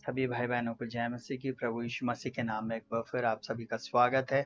सभी भाई बहनों को जय मसीह की। प्रभु यीशु मसीह के नाम में एक बार फिर आप सभी का स्वागत है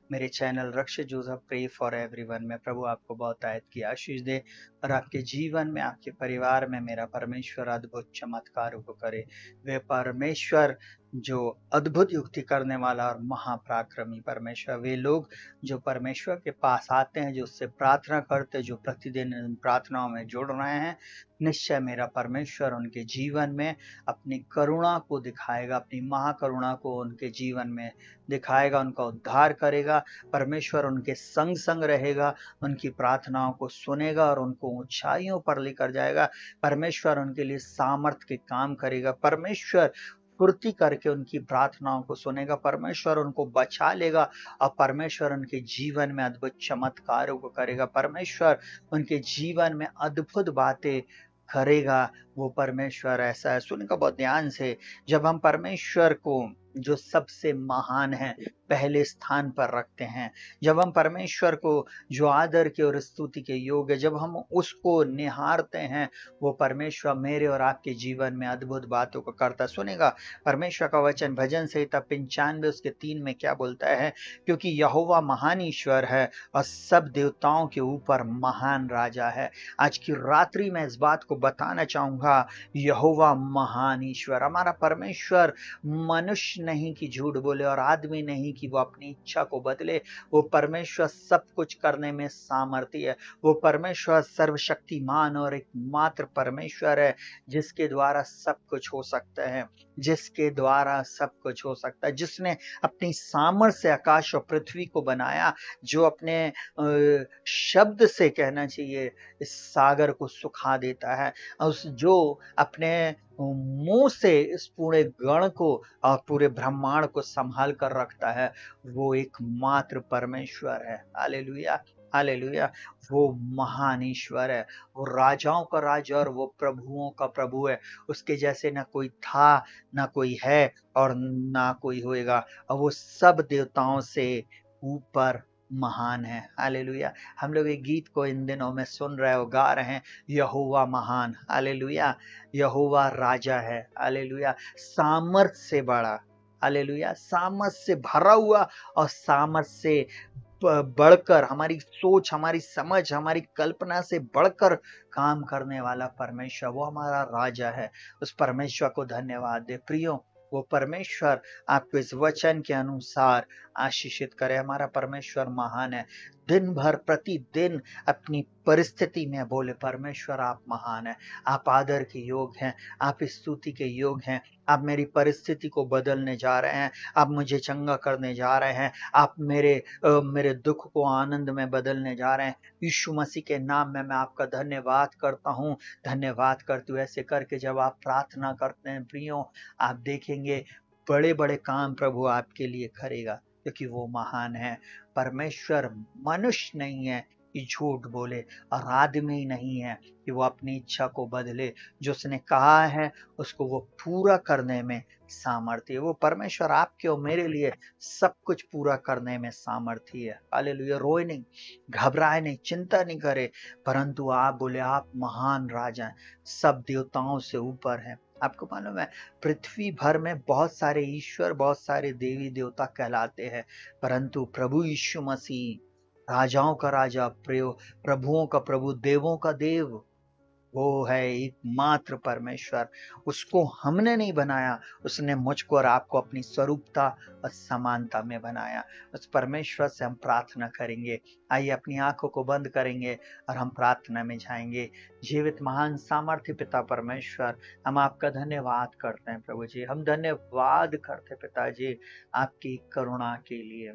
मेरे चैनल रक्ष जोसेफ प्रे फॉर एवरीवन में। प्रभु आपको बहुत आयत की आशीष दे और आपके जीवन में, आपके परिवार में मेरा परमेश्वर अद्भुत चमत्कारों को करे। वे परमेश्वर जो अद्भुत युक्ति करने वाला और महापराक्रमी परमेश्वर, वे लोग जो परमेश्वर के पास आते हैं, जो उससे प्रार्थना करते हैं, जो प्रतिदिन प्रार्थनाओं में जुड़ रहे हैं, निश्चय मेरा परमेश्वर उनके जीवन में अपनी करुणा को दिखाएगा, अपनी महाकरुणा को उनके जीवन में दिखाएगा, उनका उद्धार करेगा। परमेश्वर उनके संग संग रहेगा, उनकी प्रार्थनाओं को सुनेगा और उनको ऊंचाइयों पर लेकर जाएगा। परमेश्वर उनके लिए सामर्थ के काम करेगा। परमेश्वर फुर्ती करके उनकी प्रार्थनाओं को सुनेगा। परमेश्वर उनको बचा लेगा और परमेश्वर उनके जीवन में अद्भुत चमत्कारों को करेगा। परमेश्वर उनके जीवन में अद्भुत बातें करेगा। वो परमेश्वर ऐसा है। सुनेगा बहुत ध्यान से। जब हम परमेश्वर को जो सबसे महान है पहले स्थान पर रखते हैं, जब हम परमेश्वर को जो आदर के और स्तुति के योग्य, जब हम उसको निहारते हैं, वो परमेश्वर मेरे और आपके जीवन में अद्भुत बातों को करता। सुनेगा परमेश्वर का वचन भजन संहिता 95 उसके 3 में क्या बोलता है? क्योंकि यहोवा महान ईश्वर है और सब देवताओं के ऊपर महान राजा है। आज की रात्रि में इस बात को बताना चाहूंगा, यहोवा महान ईश्वर, हमारा परमेश्वर मनुष्य नहीं कि झूठ बोले और आदमी नहीं कि वो अपनी इच्छा को बदले। वो परमेश्वर सब कुछ करने में सामर्थ्य है। वो परमेश्वर सर्वशक्तिमान और एकमात्र परमेश्वर है, जिसके द्वारा सब कुछ हो सकता है, जिसके द्वारा सब कुछ हो सकता है, जिसने अपनी सामर्थ्य से आकाश और पृथ्वी को बनाया, जो अपने शब्द से कहना चाहिए इस सागर को सुखा देता है, उस जो अपने मुंह से इस पूरे गण को और पूरे ब्रह्मांड को संभाल कर रखता है, वो एकमात्र परमेश्वर है। Hallelujah, hallelujah. वो महान ईश्वर है, वो राजाओं का राजा और वो प्रभुओं का प्रभु है। उसके जैसे ना कोई था, ना कोई है और ना कोई होएगा, और वो सब देवताओं से ऊपर महान है। हालेलुया। हम लोग एक गीत को इन दिनों में सुन रहे हो, गा रहे हैं, यहोवा महान। हालेलुया। यहोवा राजा है। हालेलुया। सामर्थ से बड़ा, हालेलुया, सामर्थ से भरा हुआ और सामर्थ से बढ़कर, हमारी सोच, हमारी समझ, हमारी कल्पना से बढ़कर काम करने वाला परमेश्वर, वो हमारा राजा है। उस परमेश्वर को धन्यवाद दे। प्रियो, वो परमेश्वर आपको इस वचन के अनुसार आशीषित करे। हमारा परमेश्वर महान है। दिन भर प्रतिदिन अपनी परिस्थिति में बोले, परमेश्वर आप महान है, आप आदर के योग हैं, आप स्तुति के योग हैं, आप मेरी परिस्थिति को बदलने जा रहे हैं, आप मुझे चंगा करने जा रहे हैं, आप मेरे दुख को आनंद में बदलने जा रहे हैं। यीशु मसीह के नाम में मैं आपका धन्यवाद करता हूँ, धन्यवाद करते हुए ऐसे करके जब आप प्रार्थना करते हैं प्रियो, आप देखेंगे बड़े बड़े काम प्रभु आपके लिए करेगा, क्योंकि वो महान है। परमेश्वर मनुष्य नहीं है कि झूठ बोले और आदमी नहीं है कि वो अपनी इच्छा को बदले। जो उसने कहा है उसको वो पूरा करने में सामर्थ्य है। वो परमेश्वर आपके और मेरे लिए सब कुछ पूरा करने में सामर्थ्य है। हालेलुया। रोए नहीं, घबराए नहीं, चिंता नहीं करे, परंतु आप बोले आप महान राजा हैं, सब देवताओं से ऊपर हैं। आपको मालूम है पृथ्वी भर में बहुत सारे ईश्वर, बहुत सारे देवी देवता कहलाते हैं, परंतु प्रभु यीशु मसीह राजाओं का राजा, प्रभुओं का प्रभु, देवों का देव, वो है एकमात्र परमेश्वर। उसको हमने नहीं बनाया, उसने मुझको और आपको अपनी स्वरूपता और समानता में बनाया। उस परमेश्वर से हम प्रार्थना करेंगे। आइए अपनी आंखों को बंद करेंगे और हम प्रार्थना में जाएंगे। जीवित महान सामर्थ्य पिता परमेश्वर, हम आपका धन्यवाद करते हैं प्रभु जी। हम धन्यवाद करते पिताजी आपकी करुणा के लिए।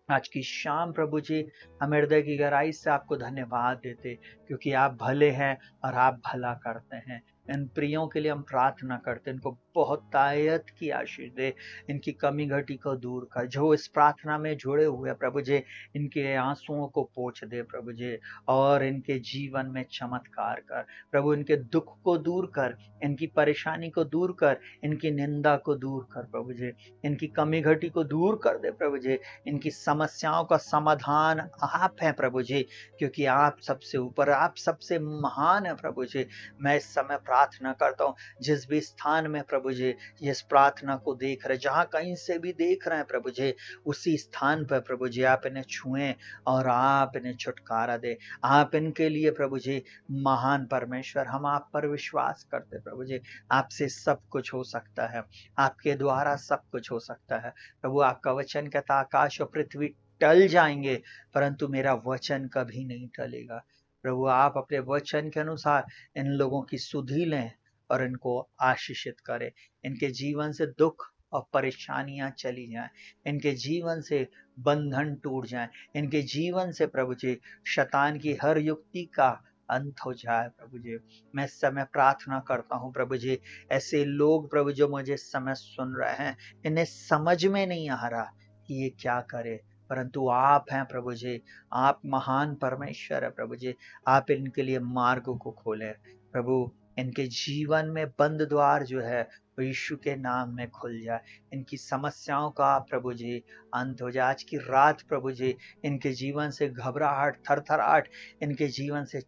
आज की शाम प्रभु जी हम हृदय की गहराई से आपको धन्यवाद देते, क्योंकि आप भले हैं और आप भला करते हैं। इन प्रियों के लिए हम प्रार्थना करते हैं, इनको बहुत तायत की आशीष दे, इनकी कमी घटी को दूर कर। जो इस प्रार्थना में जुड़े हुए हैं प्रभु जी, इनके आंसुओं को पोंछ दे प्रभु जी, और इनके जीवन में चमत्कार कर प्रभु। इनके दुख को दूर कर, इनकी परेशानी को दूर कर, इनकी निंदा को दूर कर प्रभु जी, इनकी कमी घटी को दूर कर दे प्रभु जी। इनकी समस्याओं का समाधान आप हैं प्रभु जी, क्योंकि आप सबसे ऊपर, आप सबसे महान है प्रभु जी। मैं इस समय प्रार्थना करता हूँ जिस भी स्थान में प्रभु जी इस प्रार्थना को देख रहे, जहाँ कहीं से भी देख रहे हैं प्रभु जी, उसी स्थान पर प्रभु जी आप इन्हें छुएं और आप इन्हें छुटकारा दे। आप इनके लिए प्रभु जी महान परमेश्वर, हम आप पर विश्वास करते प्रभु जी, आपसे सब कुछ हो सकता है, आपके द्वारा सब कुछ हो सकता है। प्रभु आपका वचन कहता आकाश और पृथ्वी टल जाएंगे परंतु मेरा वचन कभी नहीं टलेगा। प्रभु आप अपने वचन के अनुसार इन लोगों की सुधि लें और इनको आशीषित करें। इनके जीवन से दुख और परेशानियां चली जाएं, इनके जीवन से बंधन टूट जाएं, इनके जीवन से प्रभु जी शैतान की हर युक्ति का अंत हो जाए। प्रभु जी मैं इस समय प्रार्थना करता हूँ प्रभु जी, ऐसे लोग प्रभु जो मुझे इस समय सुन रहे हैं, इन्हें समझ में नहीं आ रहा कि ये क्या करे, परंतु आप हैं प्रभु जी, आप महान परमेश्वर है प्रभु जी, आप इनके लिए मार्ग को खोलें। प्रभु इनके जीवन में बंद द्वार जो है वो यीशु के नाम में खुल जाए, इनकी समस्याओं का प्रभु जी अंत हो जाए। आज की रात प्रभु जी इनके जीवन से घबराहट, थरथराहट, इनके जीवन से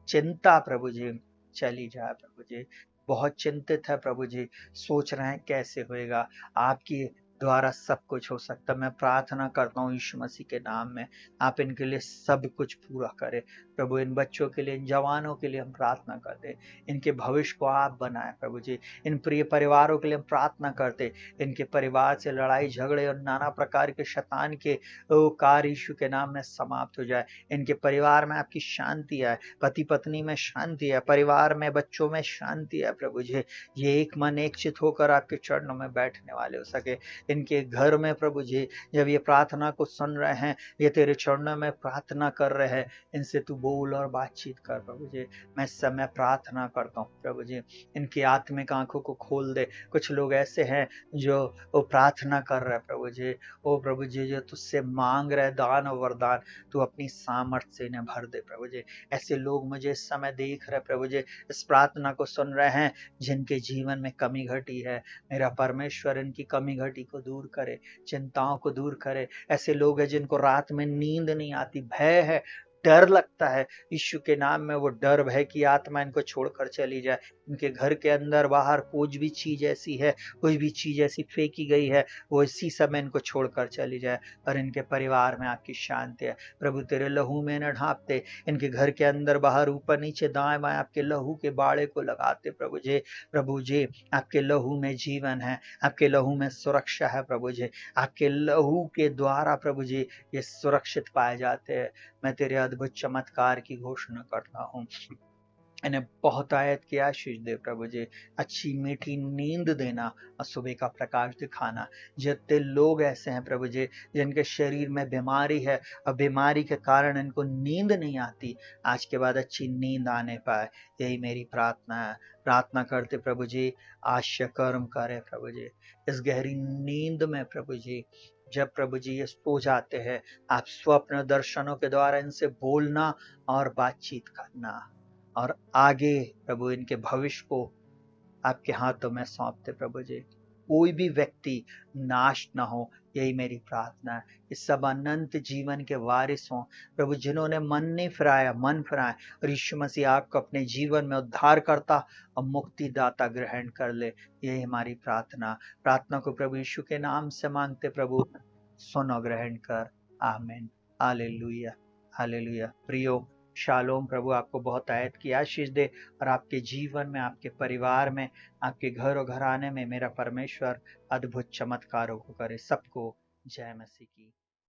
चिंता प्रभु जी चली जाए। प्रभु जी बहुत चिंतित है प्रभु जी, सोच रहे हैं कैसे होएगा, आपकी द्वारा सब कुछ हो सकता। मैं प्रार्थना करता हूँ यीशु मसीह के नाम में, आप इनके लिए सब कुछ पूरा करें। प्रभु इन बच्चों के लिए, इन जवानों के लिए हम प्रार्थना करते, इनके भविष्य को आप बनाएं प्रभु जी। इन प्रिय परिवारों के लिए हम प्रार्थना करते, इनके परिवार से लड़ाई झगड़े और नाना प्रकार के शैतान के कार्य यीशु के नाम में समाप्त हो जाए। इनके परिवार में आपकी शांति आए, पति पत्नी में शांति है, परिवार में बच्चों में शांति है प्रभु जी। ये एक मन एक चित होकर आपके चरणों में बैठने वाले हो सके। इनके घर में प्रभु जी जब ये प्रार्थना को सुन रहे हैं, ये तेरे चरणों में प्रार्थना कर रहे हैं, इनसे तू बोल और बातचीत कर प्रभु जी। मैं इस समय प्रार्थना करता हूँ प्रभु जी, इनकी आत्मिक आंखों को खोल दे। कुछ लोग ऐसे हैं जो वो प्रार्थना कर रहे हैं प्रभु जी, ओ प्रभु जी जो तुझसे मांग रहे दान और वरदान, तू अपनी सामर्थ्य से इन्हें भर दे प्रभु जी। ऐसे लोग मुझे इस समय देख रहे प्रभु जी, इस प्रार्थना को सुन रहे हैं, जिनके जीवन में कमी घटी है, मेरा परमेश्वर इनकी कमी घटी को दूर करे, चिंताओं को दूर करे। ऐसे लोग हैं जिनको रात में नींद नहीं आती, भय है, डर लगता है, यीशु के नाम में वो डर भय की आत्मा इनको छोड़कर चली जाए। इनके घर के अंदर बाहर कोई भी चीज ऐसी है, कोई भी चीज ऐसी फेंकी गई है, वो इसी समय इनको छोड़कर चली जाए और इनके परिवार में आपकी शांति है। प्रभु तेरे लहू में न ढांपते, इनके घर के अंदर बाहर ऊपर नीचे दाएं बाएं आपके लहू के बाड़े को लगाते प्रभु जी। प्रभु जी आपके लहू में जीवन है, आपके लहू में सुरक्षा है प्रभु जी, आपके लहू के द्वारा प्रभु जी ये सुरक्षित पाए जाते हैं। मैं तेरे अद्भुत चमत्कार की घोषणा करता हूँ, इन्हें बहुत आयत की आशीष दे प्रभु जी, अच्छी मीठी नींद देना और सुबह का प्रकाश दिखाना। जितने लोग ऐसे हैं प्रभु जी जिनके शरीर में बीमारी है और बीमारी के कारण इनको नींद नहीं आती, आज के बाद अच्छी नींद आने पाए, यही मेरी प्रार्थना है। प्रार्थना करते प्रभु जी आश्चर्य कर्म करे प्रभु जी, इस गहरी नींद में प्रभु जी जब प्रभु जी ये सो जाते हैं, आप स्वप्न दर्शनों के द्वारा इनसे बोलना और बातचीत करना और आगे प्रभु इनके भविष्य को आपके हाथों में सौंपते प्रभु जी। कोई भी व्यक्ति नाश ना हो, यही मेरी प्रार्थना है। इस सब अनंत जीवन के वारिस हों प्रभु, जिन्होंने मन नहीं फिराया, मन फिराए और यीशु मसीह आपको अपने जीवन में उद्धार करता और मुक्तिदाता ग्रहण कर ले, यही हमारी प्रार्थना। प्रार्थना को प्रभु यीशु के नाम से मांगते प्रभु, सुनो ग्रहण कर, आमीन। Hallelujah hallelujah. प्रियो शालोम, प्रभु आपको बहुत आयत की आशीष दे और आपके जीवन में, आपके परिवार में, आपके घर और घराने में मेरा परमेश्वर अद्भुत चमत्कारों को करे। सबको जय मसीह की।